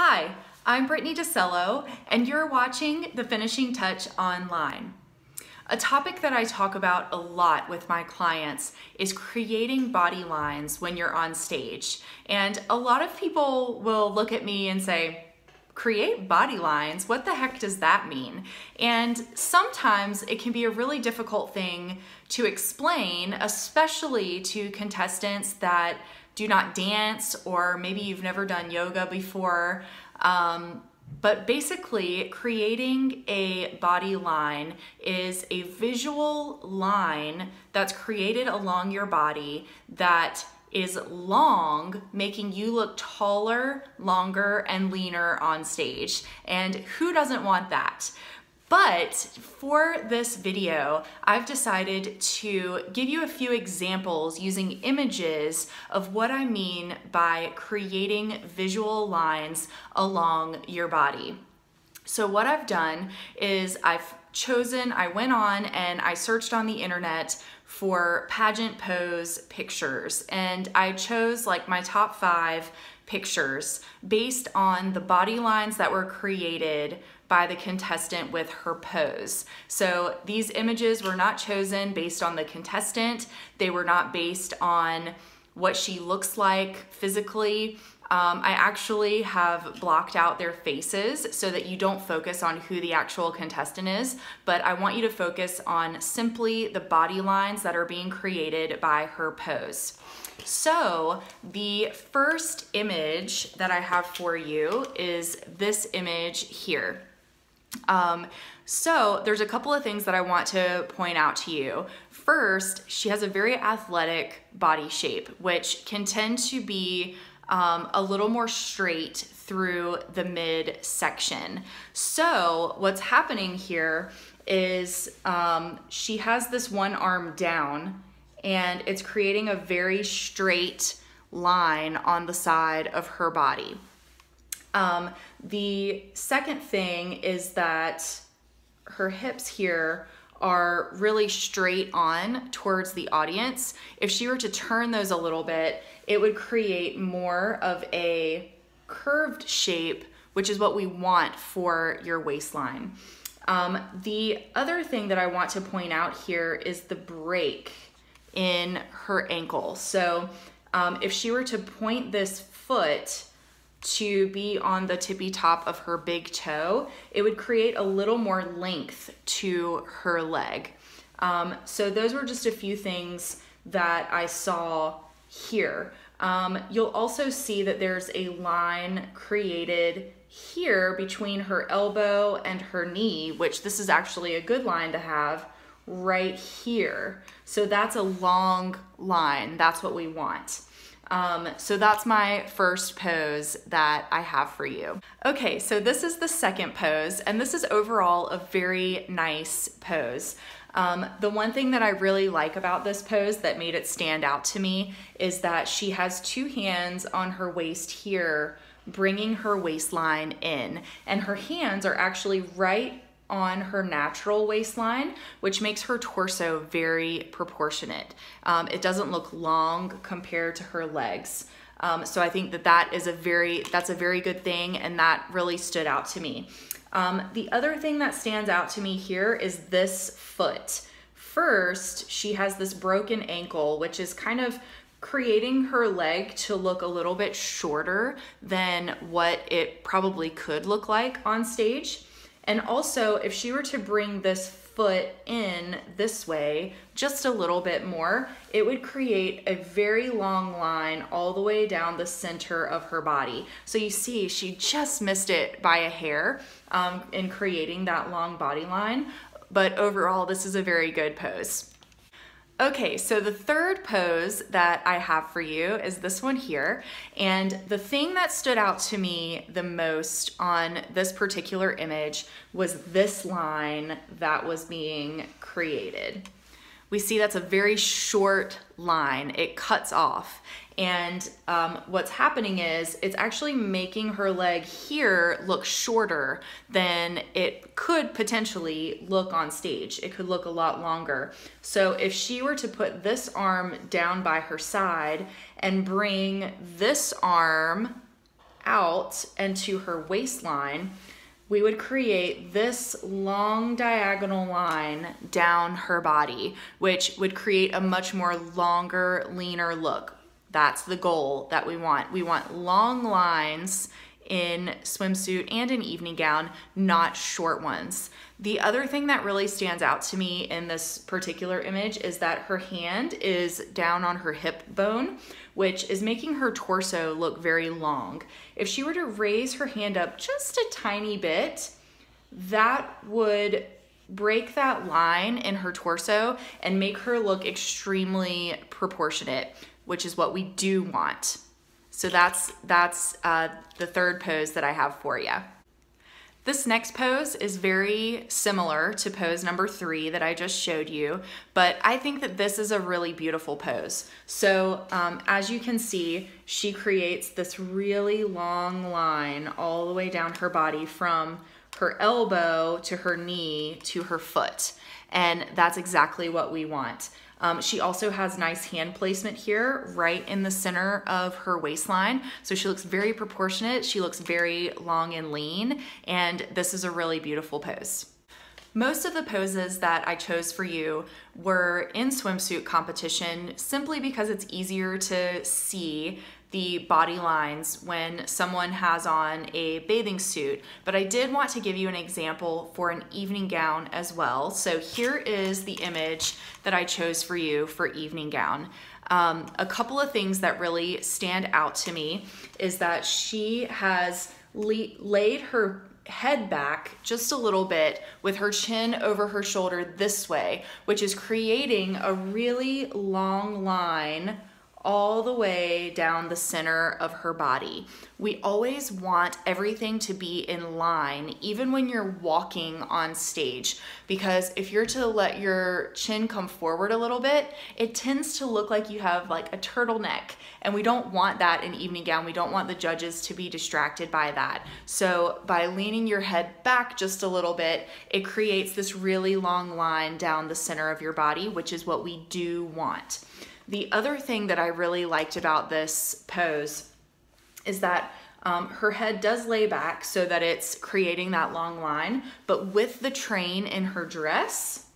Hi, I'm Brittany DeCello, and you're watching The Finishing Touch Online. A topic that I talk about a lot with my clients is creating body lines when you're on stage. And a lot of people will look at me and say, create body lines? What the heck does that mean? And sometimes it can be a really difficult thing to explain, especially to contestants that do not dance, or maybe you've never done yoga before. But basically, creating a body line is a visual line that's created along your body that is long, making you look taller, longer, and leaner on stage. And who doesn't want that? But for this video, I've decided to give you a few examples using images of what I mean by creating visual lines along your body. So what I've done is I went on and I searched on the internet for pageant pose pictures, and I chose like my top 5 pictures based on the body lines that were created by the contestant with her pose. So these images were not chosen based on the contestant. They were not based on what she looks like physically. I actually have blocked out their faces so that you don't focus on who the actual contestant is, but I want you to focus on simply the body lines that are being created by her pose. So the first image that I have for you is this image here. So there's a couple of things that I want to point out to you. First, she has a very athletic body shape, which can tend to be a little more straight through the midsection. So what's happening here is she has this one arm down, and it's creating a very straight line on the side of her body. The second thing is that her hips here are really straight on towards the audience. If she were to turn those a little bit, it would create more of a curved shape, which is what we want for your waistline. The other thing that I want to point out here is the break in her ankle. So if she were to point this foot to be on the tippy top of her big toe, it would create a little more length to her leg. So those were just a few things that I saw here. You'll also see that there's a line created here between her elbow and her knee, which this is actually a good line to have right here. So that's a long line. That's what we want. So that's my first pose that I have for you. Okay, so this is the second pose, and this is overall a very nice pose. The one thing that I really like about this pose that made it stand out to me is that she has 2 hands on her waist here, bringing her waistline in, and her hands are actually right on her natural waistline, which makes her torso very proportionate. It doesn't look long compared to her legs. So I think that that's a very good thing, and that really stood out to me. The other thing that stands out to me here is this foot. First, she has this broken ankle, which is kind of creating her leg to look a little bit shorter than what it probably could look like on stage. And also, if she were to bring this foot in this way just a little bit more, it would create a very long line all the way down the center of her body. So you see, she just missed it by a hair in creating that long body line. But overall, this is a very good pose. Okay, so the third pose that I have for you is this one here. And the thing that stood out to me the most on this particular image was this line that was being created. We see that's a very short line. It cuts off. And what's happening is it's actually making her leg here look shorter than it could potentially look on stage. It could look a lot longer. So if she were to put this arm down by her side and bring this arm out and to her waistline, we would create this long diagonal line down her body, which would create a much more longer, leaner look. That's the goal that we want. We want long lines in swimsuit and an evening gown, not short ones. The other thing that really stands out to me in this particular image is that her hand is down on her hip bone, which is making her torso look very long. If she were to raise her hand up just a tiny bit, that would break that line in her torso and make her look extremely proportionate, which is what we do want. So that's the third pose that I have for you. This next pose is very similar to pose number 3 that I just showed you, but I think that this is a really beautiful pose. So as you can see, she creates this really long line all the way down her body from her elbow to her knee to her foot. And that's exactly what we want. She also has nice hand placement here right in the center of her waistline. So she looks very proportionate. She looks very long and lean, and this is a really beautiful pose. Most of the poses that I chose for you were in swimsuit competition simply because it's easier to see the body lines when someone has on a bathing suit, but I did want to give you an example for an evening gown as well. So here is the image that I chose for you for evening gown. A couple of things that really stand out to me is that she has laid her head back just a little bit with her chin over her shoulder this way, which is creating a really long line all the way down the center of her body. We always want everything to be in line, even when you're walking on stage, because if you're to let your chin come forward a little bit, it tends to look like you have like a turtleneck, and we don't want that in evening gown. We don't want the judges to be distracted by that. So by leaning your head back just a little bit, it creates this really long line down the center of your body, which is what we do want. The other thing that I really liked about this pose is that her head does lay back so that it's creating that long line, but with the train in her dress,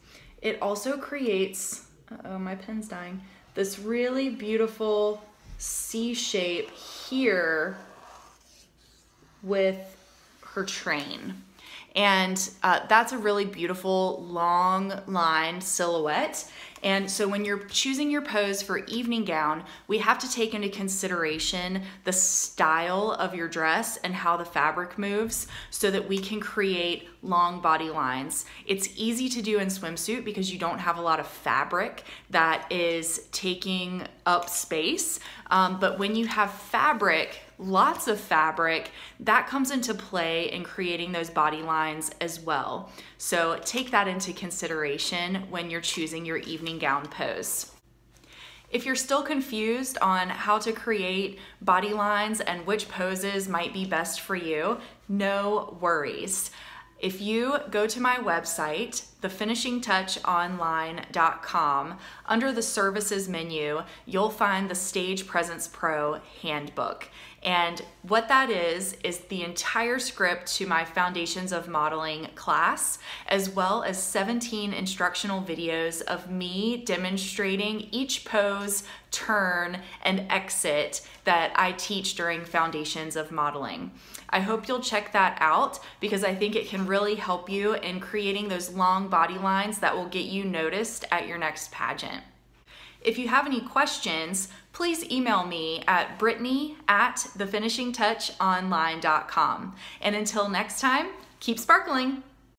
it also creates, uh-oh, my pen's dying, this really beautiful C shape here with her train. And that's a really beautiful long line silhouette. And so when you're choosing your pose for evening gown, we have to take into consideration the style of your dress and how the fabric moves so that we can create long body lines. It's easy to do in swimsuit because you don't have a lot of fabric that is taking up space. But when you have fabric, lots of fabric, that comes into play in creating those body lines as well. So take that into consideration when you're choosing your evening gown pose. If you're still confused on how to create body lines and which poses might be best for you, no worries. If you go to my website, thefinishingtouchonline.com, under the services menu, you'll find the Stage Presence Pro handbook. And what that is the entire script to my Foundations of Modeling class, as well as 17 instructional videos of me demonstrating each pose, turn, and exit that I teach during Foundations of Modeling. I hope you'll check that out because I think it can really help you in creating those long body lines that will get you noticed at your next pageant. If you have any questions, please email me at brittany@thefinishingtouchonline.com. And until next time, keep sparkling.